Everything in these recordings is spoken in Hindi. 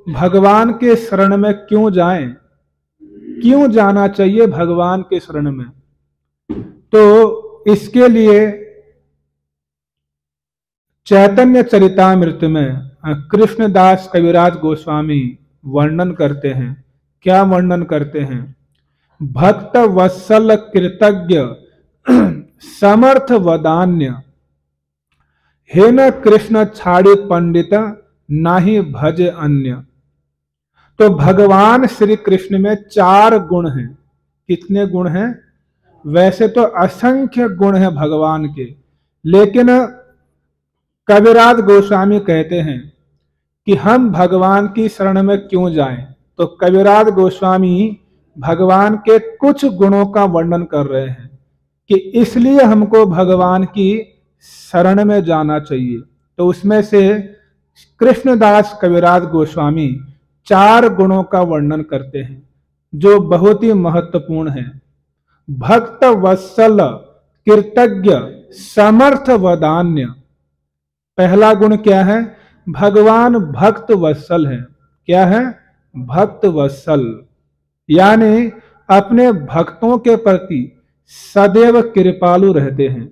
भगवान के शरण में क्यों जाएं, क्यों जाना चाहिए भगवान के शरण में? तो इसके लिए चैतन्य चरितामृत में कृष्णदास कविराज गोस्वामी वर्णन करते हैं। क्या वर्णन करते हैं? भक्त वत्सल कृतज्ञ समर्थ वदान्य, हे न कृष्ण छाड़ी पंडित नाही भज अन्य। तो भगवान श्री कृष्ण में 4 गुण हैं। कितने गुण हैं? वैसे तो असंख्य गुण हैं भगवान के, लेकिन कविराज गोस्वामी कहते हैं कि हम भगवान की शरण में क्यों जाएं। तो कविराज गोस्वामी भगवान के कुछ गुणों का वर्णन कर रहे हैं कि इसलिए हमको भगवान की शरण में जाना चाहिए। तो उसमें से कृष्णदास कविराज गोस्वामी 4 गुणों का वर्णन करते हैं जो बहुत ही महत्वपूर्ण हैं। भक्त वत्सल कृतज्ञ समर्थ वदान्य। पहला गुण क्या है? भगवान भक्त वत्सल है। क्या है? भक्त वत्सल, यानी अपने भक्तों के प्रति सदैव कृपालु रहते हैं।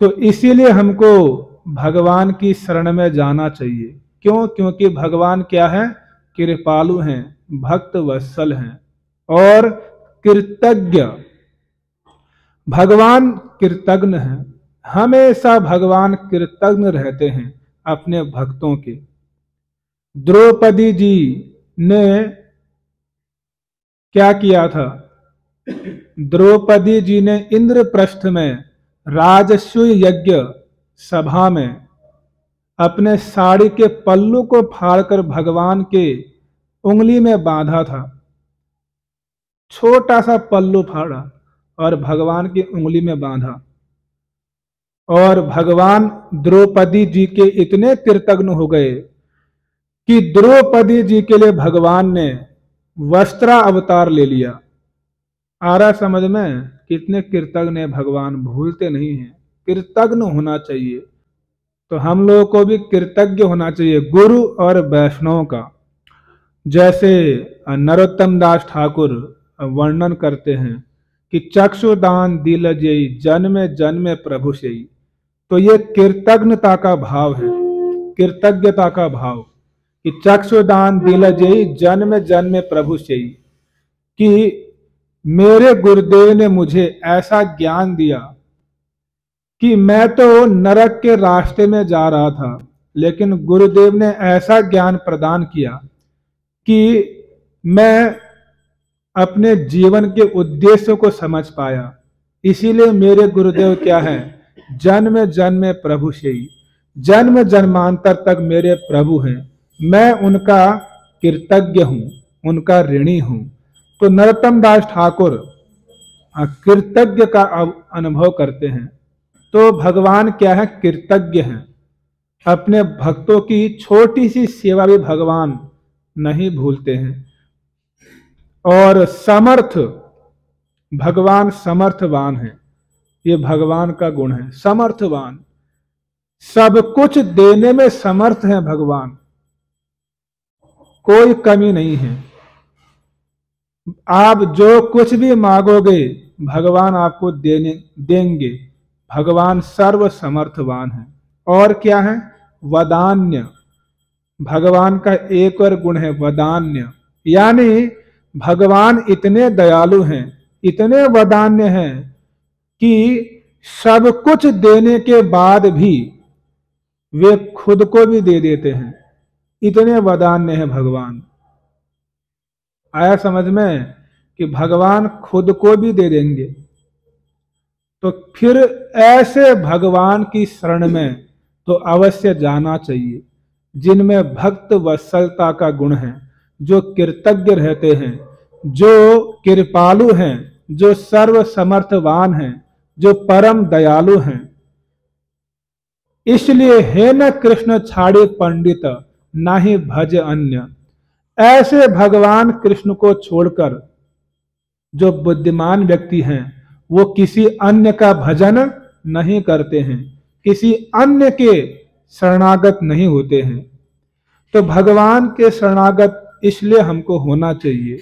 तो इसीलिए हमको भगवान की शरण में जाना चाहिए। क्यों? क्योंकि भगवान क्या है? कृपालु हैं, भक्त वत्सल हैं और कृतज्ञ। भगवान कृतज्ञ हैं, हमेशा भगवान कृतज्ञ रहते हैं अपने भक्तों के। द्रौपदी जी ने क्या किया था? द्रौपदी जी ने इंद्रप्रस्थ में राजसूय यज्ञ सभा में अपने साड़ी के पल्लू को फाड़कर भगवान के उंगली में बांधा था। छोटा सा पल्लू फाड़ा और भगवान की उंगली में बांधा। और भगवान द्रौपदी जी के इतने कृतज्ञ हो गए कि द्रौपदी जी के लिए भगवान ने वस्त्रा अवतार ले लिया। आ रहा समझ में? कितने कृतज्ञ है भगवान, भूलते नहीं हैं। कृतज्ञ होना चाहिए। तो हम लोगों को भी कृतज्ञ होना चाहिए गुरु और वैष्णव का। जैसे नरोत्तम दास ठाकुर वर्णन करते हैं कि चक्षुदान दिल जयी जन्मे जन्मे प्रभु से ही। तो ये कृतज्ञता का भाव है, कृतज्ञता का भाव कि चक्षुदान दिल जयी जन्म जन्म प्रभु से ही, कि मेरे गुरुदेव ने मुझे ऐसा ज्ञान दिया कि मैं तो नरक के रास्ते में जा रहा था, लेकिन गुरुदेव ने ऐसा ज्ञान प्रदान किया कि मैं अपने जीवन के उद्देश्य को समझ पाया। इसीलिए मेरे गुरुदेव क्या है? जन्म जन्म प्रभु से ही, जन्म जन्मांतर तक मेरे प्रभु हैं। मैं उनका कृतज्ञ हूं, उनका ऋणी हूं। तो नरोत्तम दास ठाकुर कृतज्ञ का अनुभव करते हैं। तो भगवान क्या है? कृतज्ञ हैं। अपने भक्तों की छोटी सी सेवा भी भगवान नहीं भूलते हैं। और समर्थ, भगवान समर्थवान है। ये भगवान का गुण है, समर्थवान। सब कुछ देने में समर्थ है भगवान, कोई कमी नहीं है। आप जो कुछ भी मांगोगे भगवान आपको देंगे। भगवान सर्व समर्थवान है। और क्या है? वदान्य। भगवान का एक और गुण है वदान्य, यानी भगवान इतने दयालु हैं, इतने वदान्य हैं कि सब कुछ देने के बाद भी वे खुद को भी दे देते हैं। इतने वदान्य है भगवान। आया समझ में कि भगवान खुद को भी दे देंगे। तो फिर ऐसे भगवान की शरण में तो अवश्य जाना चाहिए, जिनमें भक्त वत्सलता का गुण है, जो कृतज्ञ रहते हैं, जो कृपालु हैं, जो सर्व समर्थवान हैं, जो परम दयालु हैं। इसलिए हे न कृष्ण छाड़े पंडित नाही भज अन्य। ऐसे भगवान कृष्ण को छोड़कर जो बुद्धिमान व्यक्ति हैं वो किसी अन्य का भजन नहीं करते हैं, किसी अन्य के शरणागत नहीं होते हैं। तो भगवान के शरणागत इसलिए हमको होना चाहिए